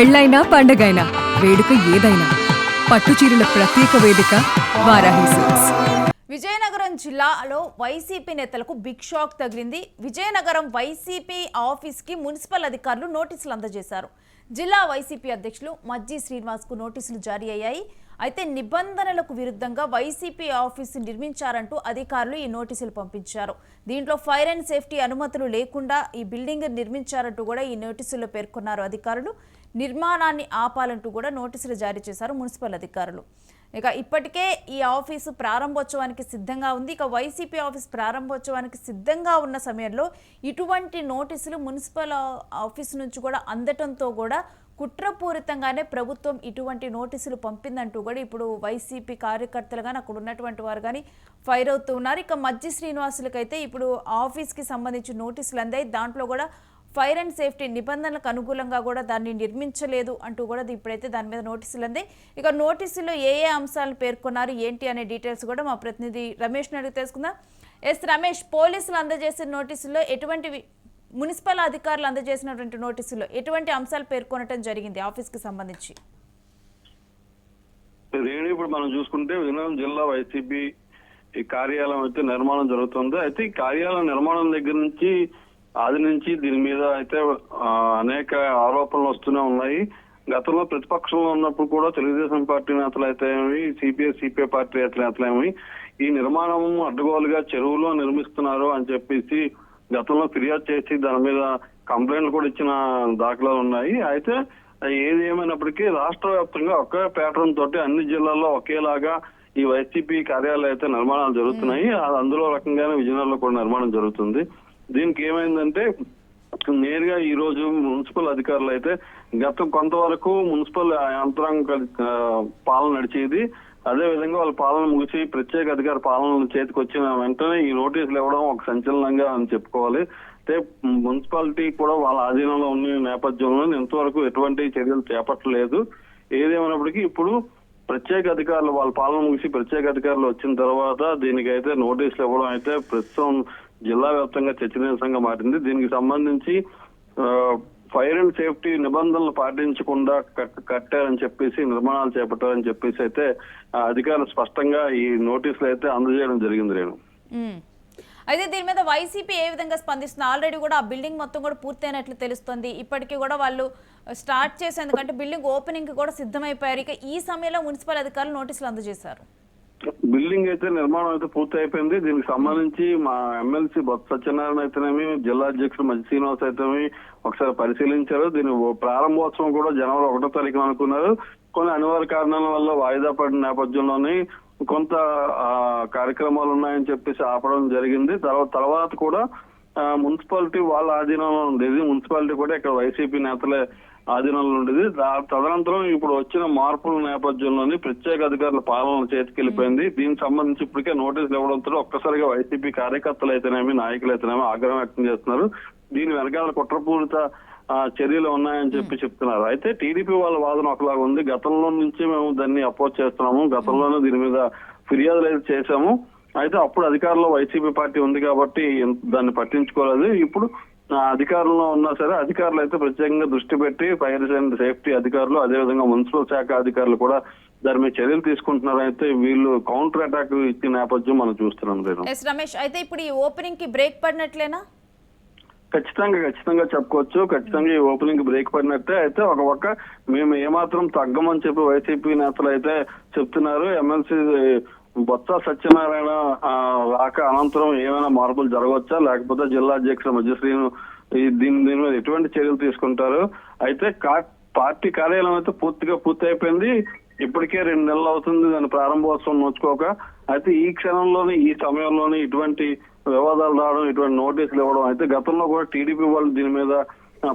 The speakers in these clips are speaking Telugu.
పెళ్ళైనా పండగైనా వేడుక ఏదైనా పట్టుచీరల ప్రత్యేక వేదిక వారాహి సిల్క్స్. విజయనగరం జిల్లాలో వైసీపీ నేతలకు బిగ్ షాక్ తగిలింది. విజయనగరం వైసీపీ ఆఫీస్కి మున్సిపల్ అధికారులు నోటీసులు అందజేశారు. జిల్లా వైసీపీ అధ్యక్షులు మజ్జి శ్రీనివాస్కు నోటీసులు జారీ అయ్యాయి. అయితే నిబంధనలకు విరుద్ధంగా వైసీపీ ఆఫీసు నిర్మించారంటూ అధికారులు ఈ నోటీసులు పంపించారు. దీంట్లో ఫైర్ అండ్ సేఫ్టీ అనుమతులు లేకుండా ఈ బిల్డింగ్ నిర్మించారంటూ కూడా ఈ నోటీసుల్లో పేర్కొన్నారు అధికారులు. నిర్మాణాన్ని ఆపాలంటూ కూడా నోటీసులు జారీ చేశారు మున్సిపల్ అధికారులు. ఇక ఇప్పటికే ఈ ఆఫీసు ప్రారంభోత్సవానికి సిద్ధంగా ఉంది. ఇక వైసీపీ ఆఫీస్ ప్రారంభోత్సవానికి సిద్ధంగా ఉన్న సమయంలో ఇటువంటి నోటీసులు మున్సిపల్ ఆఫీసు నుంచి కూడా అందటంతో కూడా కుట్రపూరితంగానే ప్రభుత్వం ఇటువంటి నోటీసులు పంపిందంటూ కూడా ఇప్పుడు వైసీపీ కార్యకర్తలు కానీ అక్కడ ఉన్నటువంటి వారు కానీ ఫైర్ అవుతూ ఉన్నారు. ఇక మజ్జి శ్రీనివాసులకైతే ఇప్పుడు ఆఫీస్కి సంబంధించి నోటీసులు అందాయి. దాంట్లో కూడా ఫైర్ అండ్ సేఫ్టీ నిబంధనలకు అనుకూలంగా కూడా దాన్ని నిర్మించలేదు అంటూ కూడా ఇప్పుడైతే దాని మీద నోటీసులు అందాయి. ఇక నోటీసుల్లో ఏ అంశాలను పేర్కొన్నారు ఏంటి అనే డీటెయిల్స్ కూడా మా ప్రతినిధి రమేష్ని అడిగి తెలుసుకుందాం. రమేష్, పోలీసులు అందజేసిన నోటీసుల్లో ఎటువంటివి, మున్సిపల్ అధికారులు అందజేసినటువంటి నోటీసుల్లో ఎటువంటి అంశాలు పేర్కొనటం జరిగింది ఆఫీస్కి సంబంధించి? ఇప్పుడు మనం చూసుకుంటే విజయనగరం జిల్లా వైసీపీ ఈ కార్యాలయం అయితే నిర్మాణం జరుగుతుంది. అయితే ఈ కార్యాలయం నిర్మాణం దగ్గర నుంచి ఆది నుంచి దీని మీద అయితే అనేక ఆరోపణలు వస్తూనే ఉన్నాయి. గతంలో ప్రతిపక్షంలో ఉన్నప్పుడు కూడా తెలుగుదేశం పార్టీ నేతలు అయితే సిపిఐ పార్టీ నేతలేమి ఈ నిర్మాణం అడ్డగోలుగా చెరువులో నిర్మిస్తున్నారు అని చెప్పేసి గతంలో ఫిర్యాదు చేసి దాని మీద కంప్లైంట్లు కూడా ఇచ్చిన దాఖలాలు ఉన్నాయి. అయితే ఏది ఏమైనప్పటికీ రాష్ట్ర వ్యాప్తంగా ఒకే ప్యాటర్న్ తోటి అన్ని జిల్లాల్లో ఒకేలాగా ఈ వైసీపీ కార్యాలయాలు అయితే నిర్మాణాలు జరుగుతున్నాయి. అందులో రకంగానే విజయనగరంలో కూడా నిర్మాణం జరుగుతుంది. దీనికి ఏమైందంటే నేరుగా ఈ రోజు మున్సిపల్ అధికారులు అయితే గతం కొంతవరకు మున్సిపల్ యంత్రాంగ పాలన నడిచేది. అదే విధంగా వాళ్ళ పాలన ముగిసి ప్రత్యేక అధికార పాలన చేతికి వచ్చిన వెంటనే ఈ నోటీసులు ఇవ్వడం ఒక సంచలనంగా అని చెప్పుకోవాలి. అయితే మున్సిపాలిటీ కూడా వాళ్ళ ఆధీనంలో ఉన్న నేపథ్యంలో ఇంతవరకు ఎటువంటి చర్యలు చేపట్టలేదు. ఏదేమైనప్పటికీ ఇప్పుడు ప్రత్యేక అధికారులు వాళ్ళ పాలన ముగిసి ప్రత్యేక అధికారులు వచ్చిన తర్వాత దీనికైతే నోటీసులు ఇవ్వడం అయితే ప్రస్తుతం జిల్లా వ్యాప్తంగా చర్చనీయాంశంగా మారింది. దీనికి సంబంధించి ఫైర్ అండ్ సేఫ్టీ నిబంధనలు పాటించకుండా కట్టారని చెప్పేసి నిర్మాణాలు చేపట్టారని చెప్పేసి అయితే అధికారులు స్పష్టంగా ఈ నోటీసులు అయితే అందజేయడం జరిగింది. రేణు, అయితే దీని మీద వైసీపీ ఏ విధంగా స్పందిస్తుంది? ఆల్రెడీ కూడా ఆ బిల్డింగ్ మొత్తం కూడా పూర్తయినట్లు తెలుస్తుంది. ఇప్పటికీ కూడా వాళ్ళు స్టార్ట్ చేసేందుకంటే బిల్డింగ్ ఓపెనింగ్ కూడా సిద్ధమైపోయారు. ఇక ఈ సమయంలో మున్సిపల్ అధికారులు నోటీసులు అందజేశారు. బిల్డింగ్ అయితే నిర్మాణం అయితే పూర్తి అయిపోయింది. దీనికి సంబంధించి మా ఎమ్మెల్సీ బొత్స సత్యనారాయణ అయితేనేమి, జిల్లా అధ్యక్షుడు మజ్జి శ్రీనివాస్ అయితేనేమి ఒకసారి పరిశీలించారు. దీని ప్రారంభోత్సవం కూడా జనవరి 1వ తారీఖున అనుకున్నారు. కొన్ని అనివార్య కారణాల వల్ల వాయిదా పడిన నేపథ్యంలోనే కొంత కార్యక్రమాలు ఉన్నాయని చెప్పేసి ఆపడం జరిగింది. తర్వాత కూడా మున్సిపాలిటీ వాళ్ళ ఆధీనంలో ఉండేది. మున్సిపాలిటీ కూడా ఇక్కడ వైసీపీ నేతలే ఆధీనంలో ఉండేది. తదనంతరం ఇప్పుడు వచ్చిన మార్పుల నేపథ్యంలోని ప్రత్యేక అధికారుల పాలన చేతికెళ్లిపోయింది. దీనికి సంబంధించి ఇప్పటికే నోటీసులు ఇవ్వడంతో ఒక్కసారిగా వైసీపీ కార్యకర్తలు అయితేనేమి, నాయకులు అయితేనేమి ఆగ్రహం వ్యక్తం చేస్తున్నారు. దీని వెనకాల కుట్రపూరిత చర్యలు ఉన్నాయని చెప్పి చెప్తున్నారు. అయితే టీడీపీ వాళ్ళ వాదన ఒకలాగా ఉంది. గతంలో నుంచి మేము దాన్ని అపోజ్ చేస్తున్నాము, గతంలోనే దీని మీద ఫిర్యాదులు అయితే చేశాము. అయితే అప్పుడు అధికారంలో వైసీపీ పార్టీ ఉంది కాబట్టి దాన్ని పట్టించుకోలేదు. ఇప్పుడు అధికారంలో ఉన్నా సరే అధికారులు అయితే ప్రత్యేకంగా దృష్టి పెట్టి ఫైర్ అండ్ సేఫ్టీ అధికారులు, అదేవిధంగా మున్సిపల్ శాఖ అధికారులు కూడా దాని మీద చర్యలు తీసుకుంటున్నారు. అయితే వీళ్ళు కౌంటర్ అటాక్ ఇచ్చిన నేపథ్యం మనం చూస్తున్నాం. రమేష్, అయితే ఇప్పుడు ఈ ఓపెనింగ్ కి బ్రేక్ పడినట్లేనా? ఖచ్చితంగా చెప్పుకోవచ్చు. ఖచ్చితంగా ఈ ఓపెనింగ్ కి బ్రేక్ పడినట్టే. అయితే ఒక పక్క మేము ఏమాత్రం తగ్గమని చెప్పి వైసీపీ నేతలు అయితే చెప్తున్నారు. ఎమ్మెల్సీ బొత్స సత్యనారాయణ రాక అనంతరం ఏమైనా మార్పులు జరగవచ్చా, లేకపోతే జిల్లా అధ్యక్షుడు మజ్జి శ్రీను దీని మీద ఎటువంటి చర్యలు తీసుకుంటారు? అయితే పార్టీ కార్యాలయం అయితే పూర్తి అయిపోయింది. ఇప్పటికే 2 నెలలు అవుతుంది దాని ప్రారంభోత్సవం నోచుకోక. అయితే ఈ క్షణంలోనే ఈ సమయంలోనే ఇటువంటి వివాదాలు రావడం, ఇటువంటి నోటీసులు ఇవ్వడం అయితే గతంలో కూడా టీడీపీ వాళ్ళు దీని మీద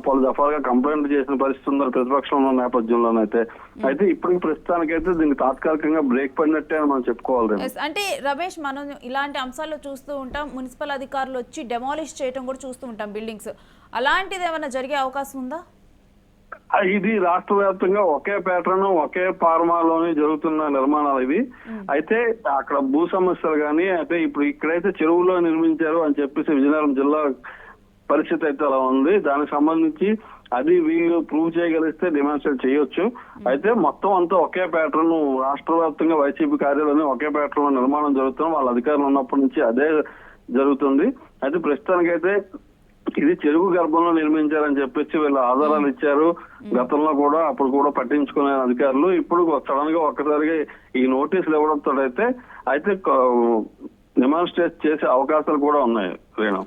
పలు దఫాలుగా కంప్లైంట్ చేసిన పరిస్థితి ఉన్నారు ప్రతిపక్షంలో నేపథ్యంలోనైతే. అయితే ఇప్పటికి ప్రస్తుతానికైతే దీనికి తాత్కాలికంగా బ్రేక్ పడినట్టే అని మనం చెప్పుకోవాలి. అంటే రమేష్, మనం ఇలాంటి అంశాల్లో చూస్తూ ఉంటాం, మున్సిపల్ అధికారులు వచ్చి డెమాలిష్ చేయడం కూడా చూస్తూ ఉంటాం బిల్డింగ్స్. అలాంటిది ఏమైనా జరిగే అవకాశం ఉందా? ఇది రాష్ట్ర వ్యాప్తంగా ఒకే ప్యాటర్న్, ఒకే ఫార్మాలోనే జరుగుతున్న నిర్మాణాలు ఇవి. అయితే అక్కడ భూ సమస్యలు కానీ, అయితే ఇప్పుడు ఇక్కడైతే చెరువులో నిర్మించారు అని చెప్పేసి విజయనగరం జిల్లా పరిస్థితి అయితే అలా ఉంది. దానికి సంబంధించి అది వీళ్ళు ప్రూవ్ చేయగలిగితే డిమాన్స్ట్రేట్ చేయొచ్చు. అయితే మొత్తం అంతా ఒకే ప్యాటర్న్ రాష్ట్ర వ్యాప్తంగా వైసీపీ కార్యాలయం ఒకే ప్యాటర్న్ లో నిర్మాణం జరుగుతుంది. వాళ్ళ అధికారులు ఉన్నప్పటి నుంచి అదే జరుగుతుంది. అయితే ప్రస్తుతానికైతే ఇది చెరువు గర్భంలో నిర్మించారని చెప్పేసి వీళ్ళు ఆధారాలు ఇచ్చారు. గతంలో కూడా అప్పుడు కూడా పట్టించుకునే అధికారులు ఇప్పుడు సడన్ గా ఒక్కసారిగా ఈ నోటీసులు ఇవ్వడంతో అయితే డెమాన్స్ట్రేట్ చేసే అవకాశాలు కూడా ఉన్నాయి. రేణు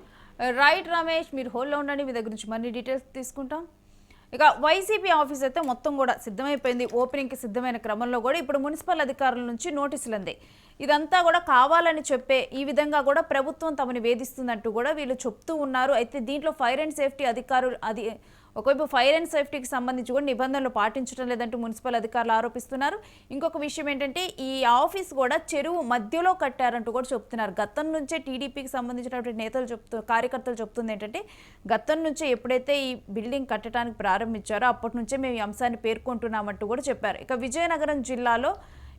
రైట్ రమేష్, మీరు హోల్లో ఉండండి, మీ దగ్గర నుంచి మరిన్ని డీటెయిల్స్ తీసుకుంటాం. ఇక వైసీపీ ఆఫీస్ అయితే మొత్తం కూడా సిద్ధమైపోయింది. ఓపెనింగ్కి సిద్ధమైన క్రమంలో కూడా ఇప్పుడు మున్సిపల్ అధికారుల నుంచి నోటీసులు అందాయి. ఇదంతా కూడా కావాలని చెప్పే ఈ విధంగా కూడా ప్రభుత్వం తమని వేధిస్తుందంటూ కూడా వీళ్ళు చెప్తూ ఉన్నారు. అయితే దీంట్లో ఫైర్ అండ్ సేఫ్టీ అధికారులు ఒకవైపు ఫైర్ అండ్ సేఫ్టీకి సంబంధించి కూడా నిబంధనలు పాటించడం లేదంటూ మున్సిపల్ అధికారులు ఆరోపిస్తున్నారు. ఇంకొక విషయం ఏంటంటే ఈ ఆఫీస్ కూడా చెరువు మధ్యలో కట్టారంటూ కూడా చెప్తున్నారు. గతం నుంచే టీడీపీకి సంబంధించినటువంటి కార్యకర్తలు చెప్తుంది ఏంటంటే గతం నుంచే ఎప్పుడైతే ఈ బిల్డింగ్ కట్టడానికి ప్రారంభించారో అప్పటి నుంచే మేము ఈ అంశాన్ని పేర్కొంటున్నామంటూ కూడా చెప్పారు. ఇక విజయనగరం జిల్లాలో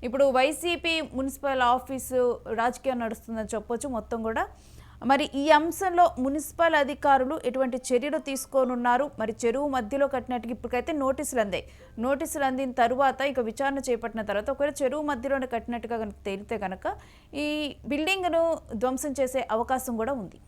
ఇప్పుడు వైసీపీ మున్సిపల్ ఆఫీసు రాజకీయం నడుస్తుందని చెప్పొచ్చు మొత్తం కూడా. మరి ఈ అంశంలో మున్సిపల్ అధికారులు ఎటువంటి చర్యలు తీసుకోనున్నారు? మరి చెరువు మధ్యలో కట్టినట్టుగా ఇప్పటికైతే నోటీసులు అందాయి. నోటీసులు అందిన తర్వాత ఇక విచారణ చేపట్టిన తర్వాత ఒకవేళ చెరువు మధ్యలోనే కట్టినట్టుగా కనుక తేలితే కనుక ఈ బిల్డింగ్ను ధ్వంసం చేసే అవకాశం కూడా ఉంది.